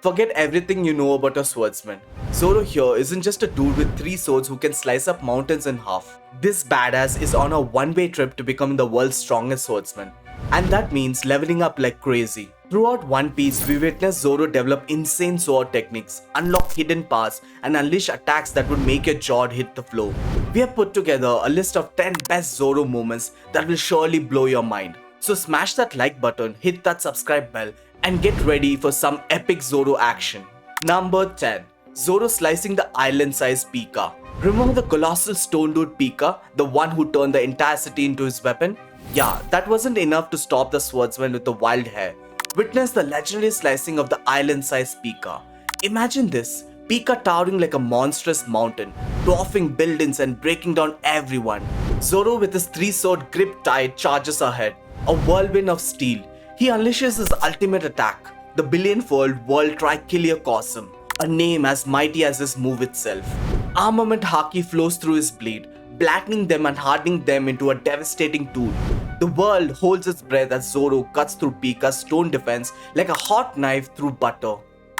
Forget everything you know about a swordsman. Zoro here isn't just a dude with 3 swords who can slice up mountains in half. This badass is on a one-way trip to become the world's strongest swordsman. And that means leveling up like crazy. Throughout One Piece, we witness Zoro develop insane sword techniques, unlock hidden paths, and unleash attacks that would make your jaw hit the floor. We have put together a list of 10 best Zoro moments that will surely blow your mind. So smash that like button, hit that subscribe bell, and get ready for some epic Zoro action. Number 10. Zoro slicing the island-sized Pika. Remember the colossal stone dude Pika, the one who turned the entire city into his weapon? Yeah, that wasn't enough to stop the swordsman with the wild hair. Witness the legendary slicing of the island-sized Pika. Imagine this, Pika towering like a monstrous mountain, dwarfing buildings and breaking down everyone. Zoro with his 3-sword grip tight charges ahead, a whirlwind of steel. He unleashes his ultimate attack, the billion-fold World Trichiliocosm, a name as mighty as his move itself. Armament haki flows through his blade, blackening them and hardening them into a devastating tool. The world holds its breath as Zoro cuts through Pika's stone defense like a hot knife through butter.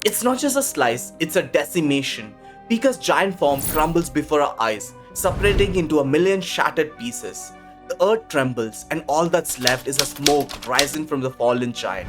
It's not just a slice, it's a decimation. Pika's giant form crumbles before our eyes, separating into a million shattered pieces. The earth trembles, and all that's left is a smoke rising from the fallen giant.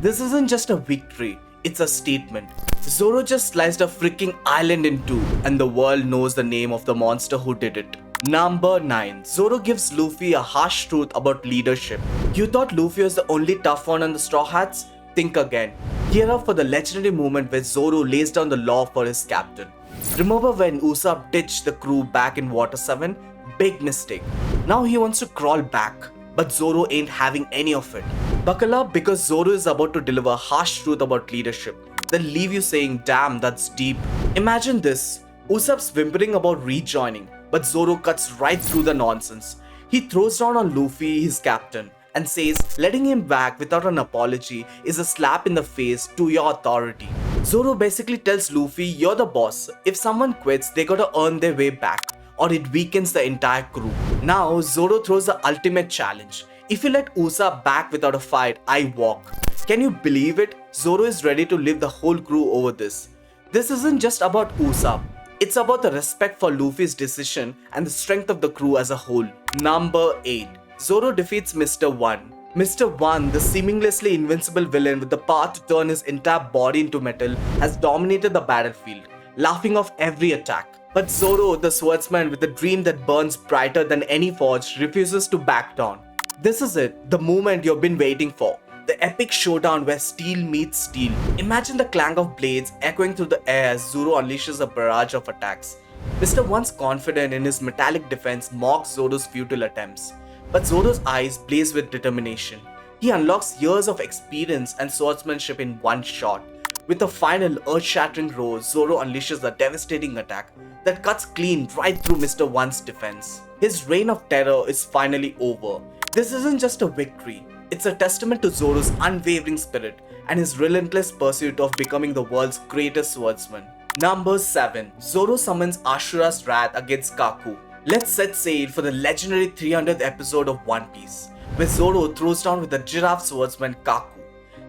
This isn't just a victory, it's a statement. Zoro just sliced a freaking island in two, and the world knows the name of the monster who did it. Number 9. Zoro gives Luffy a harsh truth about leadership. You thought Luffy was the only tough one on the Straw Hats? Think again. Gear up for the legendary moment where Zoro lays down the law for his captain. Remember when Usopp ditched the crew back in Water 7? Big mistake. Now he wants to crawl back, but Zoro ain't having any of it. Buckle up because Zoro is about to deliver harsh truth about leadership. Then leave you saying, damn, that's deep. Imagine this, Usopp's whimpering about rejoining, but Zoro cuts right through the nonsense. He throws down on Luffy, his captain, and says letting him back without an apology is a slap in the face to your authority. Zoro basically tells Luffy, you're the boss. If someone quits, they gotta earn their way back, or it weakens the entire crew. Now, Zoro throws the ultimate challenge. If you let Usopp back without a fight, I walk. Can you believe it? Zoro is ready to leave the whole crew over this. This isn't just about Usopp. It's about the respect for Luffy's decision and the strength of the crew as a whole. Number 8. Zoro defeats Mr. 1. Mr. 1, the seemingly invincible villain with the power to turn his entire body into metal, has dominated the battlefield, laughing off every attack. But Zoro, the swordsman with a dream that burns brighter than any forge, refuses to back down. This is it, the moment you've been waiting for. The epic showdown where steel meets steel. Imagine the clang of blades echoing through the air as Zoro unleashes a barrage of attacks. Mr. 1's confident in his metallic defense mocks Zoro's futile attempts. But Zoro's eyes blaze with determination. He unlocks years of experience and swordsmanship in one shot. With a final earth-shattering roar, Zoro unleashes a devastating attack that cuts clean right through Mr. 1's defense. His reign of terror is finally over. This isn't just a victory, it's a testament to Zoro's unwavering spirit and his relentless pursuit of becoming the world's greatest swordsman. Number 7. Zoro summons Ashura's wrath against Kaku. Let's set sail for the legendary 300th episode of One Piece, where Zoro throws down with the giraffe swordsman Kaku.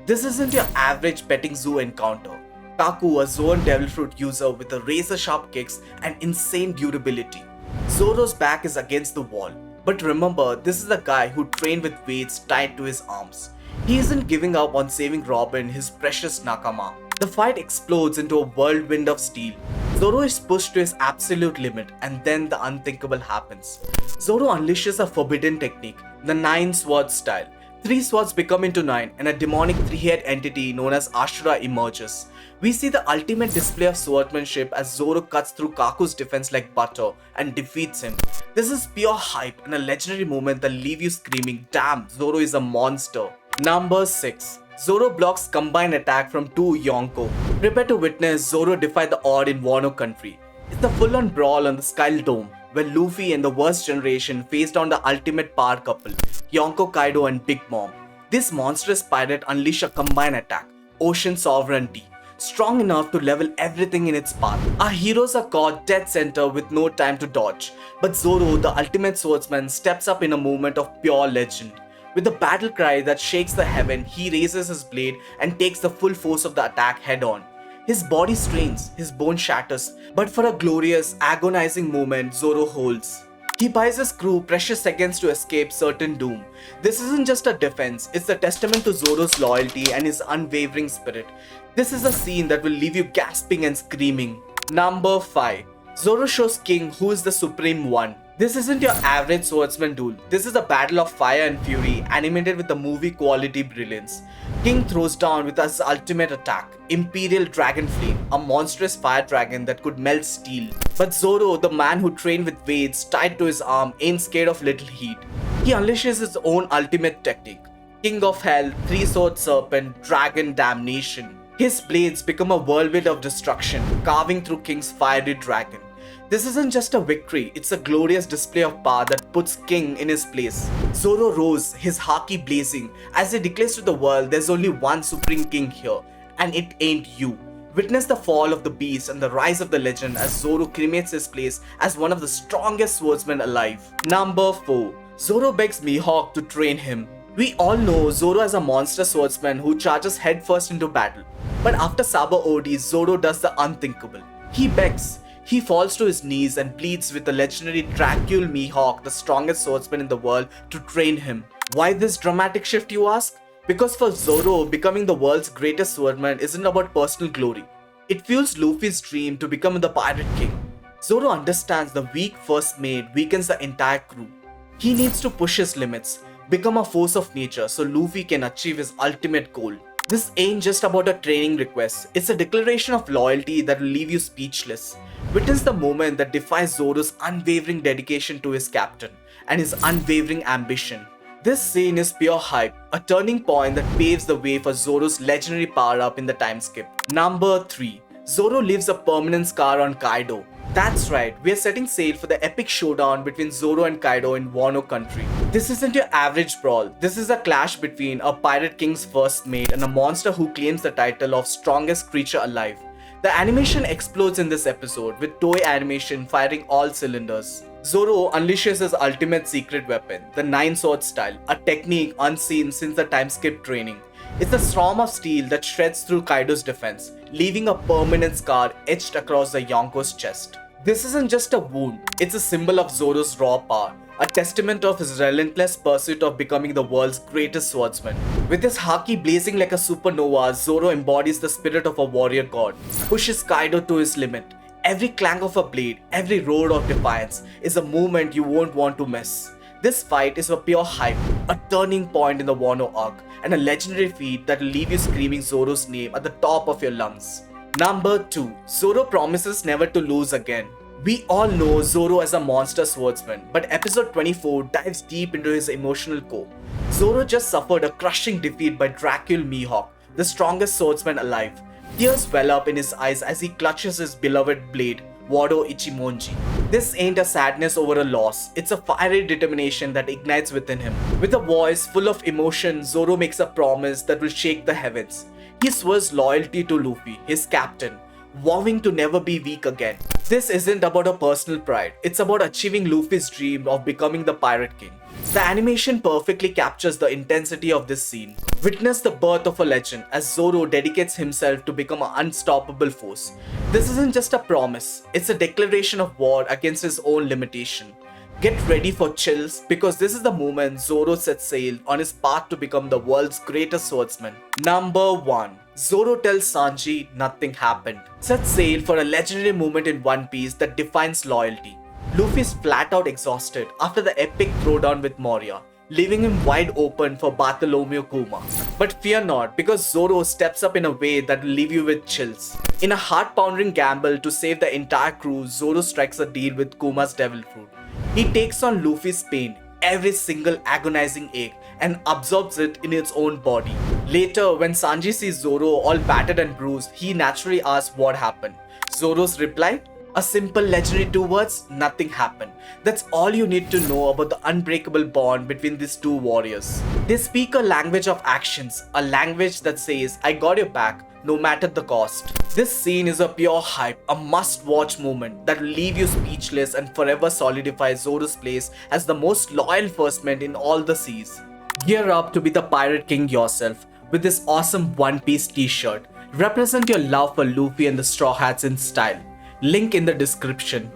This isn't your average petting zoo encounter. Kaku, a Zoan devil fruit user with a razor-sharp kicks and insane durability. Zoro's back is against the wall. But remember, this is the guy who trained with weights tied to his arms. He isn't giving up on saving Robin, his precious Nakama. The fight explodes into a whirlwind of steel. Zoro is pushed to his absolute limit, and then the unthinkable happens. Zoro unleashes a forbidden technique, the 9 sword style. 3 swords become into 9, and a demonic 3-head entity known as Ashura emerges. We see the ultimate display of swordsmanship as Zoro cuts through Kaku's defense like butter and defeats him. This is pure hype and a legendary moment that leave you screaming, damn, Zoro is a monster. Number 6. Zoro blocks combined attack from 2 Yonko. Prepare to witness Zoro defy the odd in Wano country. It's the full-on brawl on the Skull Dome, where Luffy and the worst generation face down the ultimate power couple, Yonko Kaido and Big Mom. This monstrous pirate unleash a combined attack, Ocean Sovereignty, strong enough to level everything in its path. Our heroes are caught dead center with no time to dodge, but Zoro, the ultimate swordsman, steps up in a moment of pure legend. With a battle cry that shakes the heaven, he raises his blade and takes the full force of the attack head on. His body strains, his bone shatters, but for a glorious, agonizing moment, Zoro holds. He buys his crew precious seconds to escape certain doom. This isn't just a defense, it's a testament to Zoro's loyalty and his unwavering spirit. This is a scene that will leave you gasping and screaming. Number 5. Zoro shows King who is the Supreme One. This isn't your average swordsman duel. This is a battle of fire and fury, animated with the movie quality brilliance. King throws down with his ultimate attack, Imperial Dragon Flame, a monstrous fire dragon that could melt steel. But Zoro, the man who trained with weights tied to his arm, ain't scared of little heat. He unleashes his own ultimate technique, King of Hell, Three-Sword Serpent, Dragon Damnation. His blades become a whirlwind of destruction, carving through King's fiery dragon. This isn't just a victory, it's a glorious display of power that puts King in his place. Zoro rose, his haki blazing, as he declares to the world there's only one Supreme King here, and it ain't you. Witness the fall of the beast and the rise of the legend as Zoro cremates his place as one of the strongest swordsmen alive. Number 4. Zoro begs Mihawk to train him. We all know Zoro as a monster swordsman who charges headfirst into battle. But after Saba OD, Zoro does the unthinkable. He begs. He falls to his knees and pleads with the legendary Dracul Mihawk, the strongest swordsman in the world, to train him. Why this dramatic shift, you ask? Because for Zoro, becoming the world's greatest swordsman isn't about personal glory. It fuels Luffy's dream to become the Pirate King. Zoro understands the weak first mate weakens the entire crew. He needs to push his limits, become a force of nature so Luffy can achieve his ultimate goal. This ain't just about a training request, it's a declaration of loyalty that will leave you speechless. Witness the moment that defies Zoro's unwavering dedication to his captain and his unwavering ambition. This scene is pure hype, a turning point that paves the way for Zoro's legendary power-up in the time skip. Number 3. Zoro leaves a permanent scar on Kaido. That's right, we are setting sail for the epic showdown between Zoro and Kaido in Wano country. This isn't your average brawl, this is a clash between a Pirate King's first mate and a monster who claims the title of strongest creature alive. The animation explodes in this episode with Toei Animation firing all cylinders. Zoro unleashes his ultimate secret weapon, the 9-sword style, a technique unseen since the time skip training. It's a storm of steel that shreds through Kaido's defense, leaving a permanent scar etched across the Yonko's chest. This isn't just a wound, it's a symbol of Zoro's raw power, a testament of his relentless pursuit of becoming the world's greatest swordsman. With his haki blazing like a supernova, Zoro embodies the spirit of a warrior god, pushes Kaido to his limit. Every clank of a blade, every roar of defiance is a moment you won't want to miss. This fight is a pure hype, a turning point in the Wano arc, and a legendary feat that will leave you screaming Zoro's name at the top of your lungs. Number 2. Zoro promises never to lose again. We all know Zoro as a monster swordsman, but episode 24 dives deep into his emotional core. Zoro just suffered a crushing defeat by Dracul Mihawk, the strongest swordsman alive. Tears well up in his eyes as he clutches his beloved blade, Wado Ichimonji. This ain't a sadness over a loss, it's a fiery determination that ignites within him. With a voice full of emotion, Zoro makes a promise that will shake the heavens. He swears loyalty to Luffy, his captain, vowing to never be weak again. This isn't about a personal pride, it's about achieving Luffy's dream of becoming the Pirate King. The animation perfectly captures the intensity of this scene. Witness the birth of a legend as Zoro dedicates himself to become an unstoppable force. This isn't just a promise, it's a declaration of war against his own limitation. Get ready for chills because this is the moment Zoro sets sail on his path to become the world's greatest swordsman. Number 1. Zoro tells Sanji nothing happened. Set sail for a legendary moment in One Piece that defines loyalty. Luffy is flat out exhausted after the epic throwdown with Moria, leaving him wide open for Bartholomew Kuma. But fear not, because Zoro steps up in a way that will leave you with chills. In a heart-pounding gamble to save the entire crew, Zoro strikes a deal with Kuma's Devil Fruit. He takes on Luffy's pain, every single agonizing ache, and absorbs it in its own body. Later, when Sanji sees Zoro all battered and bruised, he naturally asks what happened. Zoro's reply? A simple legendary 2 words, nothing happened. That's all you need to know about the unbreakable bond between these two warriors. They speak a language of actions, a language that says, I got your back, no matter the cost. This scene is a pure hype, a must-watch moment that will leave you speechless and forever solidify Zoro's place as the most loyal first mate in all the seas. Gear up to be the Pirate King yourself with this awesome One Piece t-shirt. Represent your love for Luffy and the Straw Hats in style. Link in the description.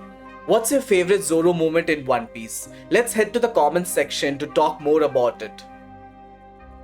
What's your favorite Zoro moment in One Piece? Let's head to the comments section to talk more about it.